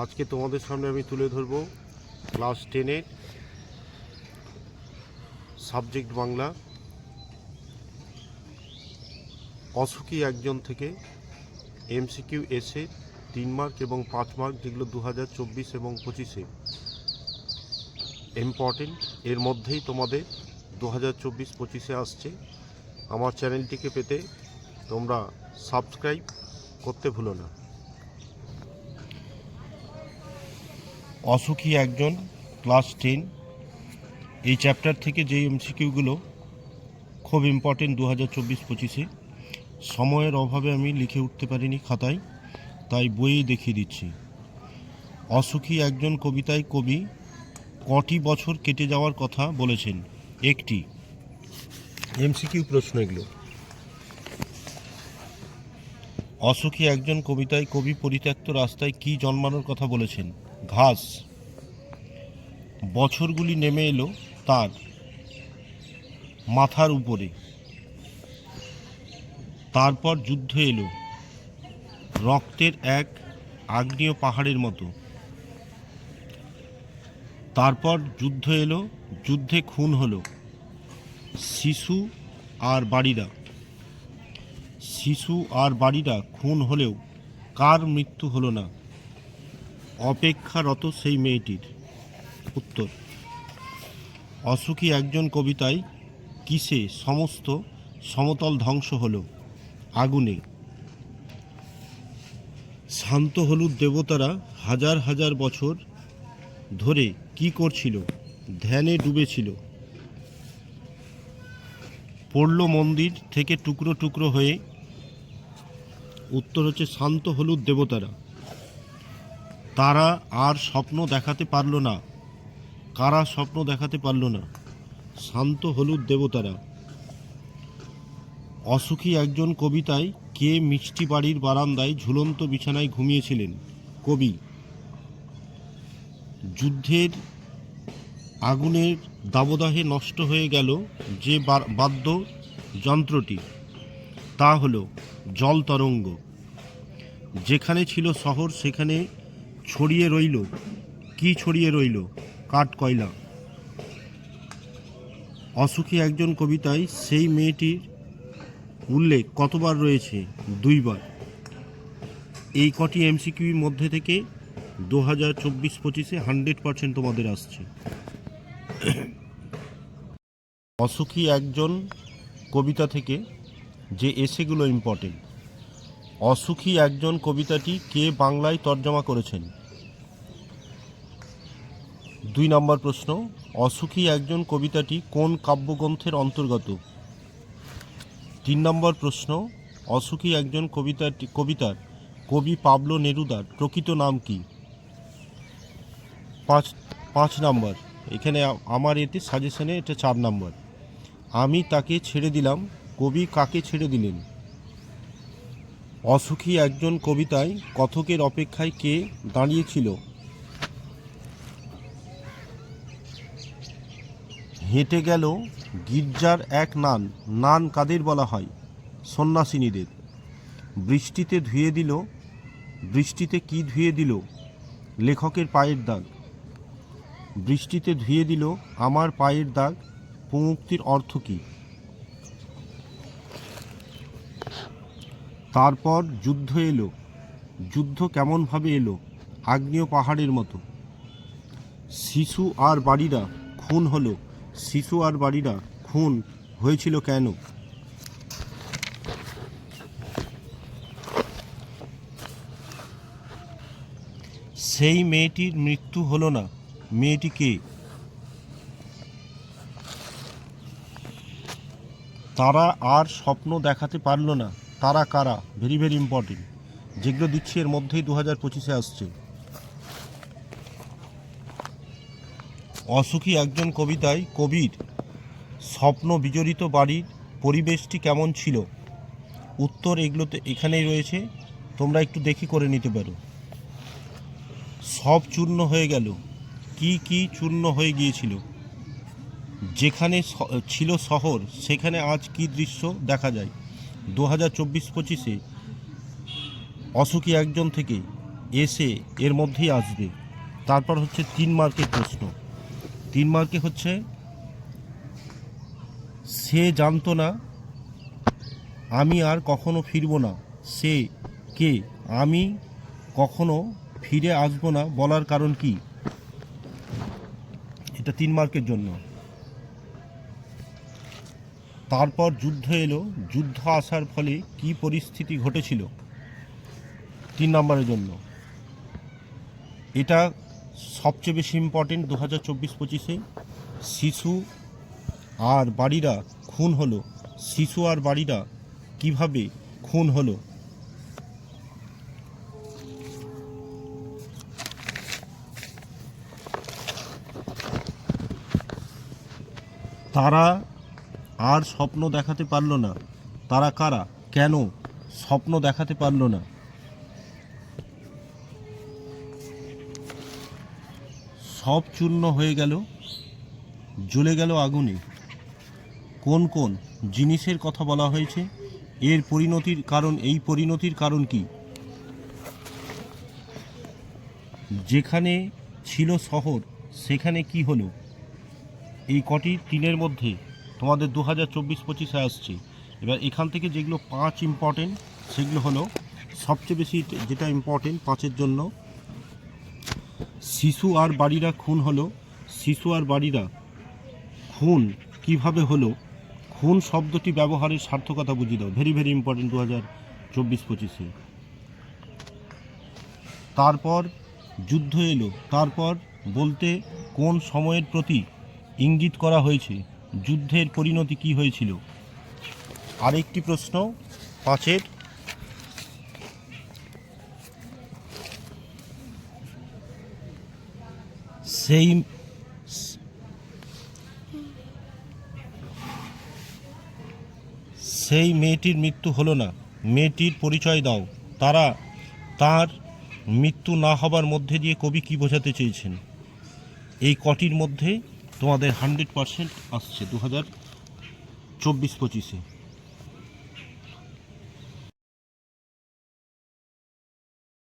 আজকে তোমাদের সামনে আমি তুলে ধরব ক্লাস 10-এর সাবজেক্ট বাংলা অসুখী একজন থেকে এমসিকিউ এসে 3 মার্ক এবং 5 মার্ক, যেগুলো 2024 এবং 25-এ ইম্পর্টেন্ট। এর মধ্যেই তোমাদের 2024-25-এ আসছে। আমার চ্যানেলটিকে পেতে তোমরা সাবস্ক্রাইব করতে ভুলো না। অসুখী একজন ক্লাস 10 এই চ্যাপ্টার থেকে যে এমসিকিউগুলো খুব ইম্পর্টেন্ট 2024-25-এ, সময়ের অভাবে আমি লিখে উঠতে পারিনি খাতায়, তাই বইয়ে দেখিয়ে দিচ্ছি। অসুখী একজন কবিতায় কবি কটি বছর কেটে যাওয়ার কথা বলেছেন? একটি। এমসিকিউ প্রশ্ন এগুলো। অসুখী একজন কবিতায় কবি পরিত্যক্ত রাস্তায় কি জন্মানোর কথা বলেছেন? ঘাস। বছরগুলি নেমে এলো তার মাথার উপরে, তারপর যুদ্ধ এলো রক্তের এক আগ্নেয় পাহাড়ের মতো। তারপর যুদ্ধ এলো, যুদ্ধে খুন হলো শিশু আর বাড়িরা। শিশু আর বাড়িরা খুন হলেও কার মৃত্যু হলো না? অপেক্ষারত সেই মেয়েটির। উত্তর। অসুখী একজন কবিতায় কিসে সমস্ত সমতল ধ্বংস হলো? আগুনে। শান্ত হলুদ দেবতারা হাজার হাজার বছর ধরে কি করছিল? ধ্যানে ডুবেছিল। পড়ল মন্দির থেকে টুকরো টুকরো হয়ে। উত্তর হচ্ছে শান্ত হলুদ দেবতারা। তারা আর স্বপ্ন দেখাতে পারল না। কারা স্বপ্ন দেখাতে পারল না? শান্ত হলুদ দেবতারা। অসুখী একজন কবিতায় কে মিষ্টি বাড়ির বারান্দায় ঝুলন্ত বিছানায় ঘুমিয়েছিলেন? কবি। যুদ্ধের আগুনের দাবদাহে নষ্ট হয়ে গেল যে বাদ্য যন্ত্রটি, তা হলো জল তরঙ্গ। যেখানে ছিল শহর সেখানে ছড়িয়ে রইল কি? ছড়িয়ে রইল কাঠ কয়লা। অসুখী একজন কবিতায় সেই মেয়েটির উল্লেখ কতবার রয়েছে? 2 বার। এই কটি এমসিকিউর মধ্যে থেকে 2024-25-এ 100% তোমাদের আসছে। অসুখী একজন কবিতা থেকে যে এসেগুলো ইম্পর্টেন্ট। অসুখী একজন কবিতাটি কে বাংলায় তর্জমা করেছেন? 2 নম্বর প্রশ্ন। অসুখী একজন কবিতাটি কোন কাব্যগ্রন্থের অন্তর্গত? 3 নম্বর প্রশ্ন। অসুখী একজন কবিতার কবি পাবলো নেরুদার প্রকৃত নাম কি? 5 নম্বর। এখানে আমার এতে সাজেশনে এটা 4 নম্বর। আমি তাকে ছেড়ে দিলাম, কবি কাকে ছেড়ে দিলেন? অসুখী একজন কবিতায় কথকের অপেক্ষায় কে দাঁড়িয়েছিল? হেঁটে গেল গির্জার এক নান। নান কাদের বলা হয়? সন্ন্যাসিনীদের। বৃষ্টিতে ধুয়ে দিল, বৃষ্টিতে কি ধুয়ে দিল? লেখকের পায়ের দাগ। বৃষ্টিতে ধুয়ে দিল আমার পায়ের দাগ, পঙ্ক্তির অর্থ কী? তারপর যুদ্ধ এলো। যুদ্ধ কেমনভাবে এলো? আগ্নেয় পাহাড়ের মতো। শিশু আর বাড়িরা খুন হলো। শিশু আর বাড়িরা খুন হয়েছিল কেন? সেই মেয়েটির মৃত্যু হলো না। মেয়েটি কে? তারা আর স্বপ্ন দেখাতে পারল না। তারা কারা? Very very important. যেগুলো দিচ্ছি এর মধ্যেই 2025-এ আসছে। অসুখী একজন কবিতায় কবির স্বপ্ন বিজড়িত বাড়ির পরিবেশটি কেমন ছিল? উত্তর এগুলোতে এখানেই রয়েছে, তোমরা একটু দেখে করে নিতে পারো। সব চূর্ণ হয়ে গেল। কি কি চূর্ণ হয়ে গিয়েছিল? যেখানে ছিল শহর সেখানে আজ কি দৃশ্য দেখা যায়? 2024-25-এ অসুখী একজন থেকে এসে এর মধ্যেই আসবে। তারপর হচ্ছে 3 মার্কের প্রশ্ন। 3 মার্কে হচ্ছে সে জানতো না আমি আর কখনো ফিরব না, সে কে? আমি কখনো ফিরে আসবো না বলার কারণ কি? এটা 3 মার্কের জন্য। তারপর যুদ্ধ এলো, যুদ্ধ আসার ফলে কি পরিস্থিতি ঘটেছিল? 3 নম্বরের জন্য। এটা সবচেয়ে বেশি ইম্পর্টেন্ট 2024-25-এ। শিশু আর বাড়িরা খুন হলো, শিশু আর বাড়িরা কিভাবে খুন হলো? তারা আর স্বপ্ন দেখাতে পারল না। তারা কারা? কেন স্বপ্ন দেখাতে পারল না? সব চূর্ণ হয়ে গেল, জ্বলে গেল আগুনে। কোন কোন জিনিসের কথা বলা হয়েছে? এর পরিণতির কারণ, এই পরিণতির কারণ কি? যেখানে ছিল শহর সেখানে কি হলো? এই কটি 3-এর মধ্যে তোমাদের 2024-25-এ আসছে। এবার এখান থেকে যেগুলো 5 ইম্পর্টেন্ট সেগুলো হলো সবচেয়ে বেশি যেটা ইম্পর্টেন্ট 5-এর জন্য। শিশু আর বাড়িরা খুন হলো, শিশু আর বাড়িরা খুন কিভাবে হলো? খুন শব্দটি ব্যবহারের সার্থকতা বুঝিয়ে দাও। ভেরি ভেরি ইম্পর্টেন্ট 2024-25-এ। তারপর যুদ্ধ এলো, তারপর বলতে কোন সময়ের প্রতি ইঙ্গিত করা হয়েছে? যুদ্ধের পরিণতি কি হয়েছিল? আরেকটি প্রশ্ন 5-এর, সেই মেয়েটির মৃত্যু হলো না, মেয়েটির পরিচয় দাও। তার মৃত্যু না হবার মধ্যে দিয়ে কবি কি বোঝাতে চেয়েছেন? এই কটির মধ্যে তোমাদের 100% আসছে 2024-25-এ।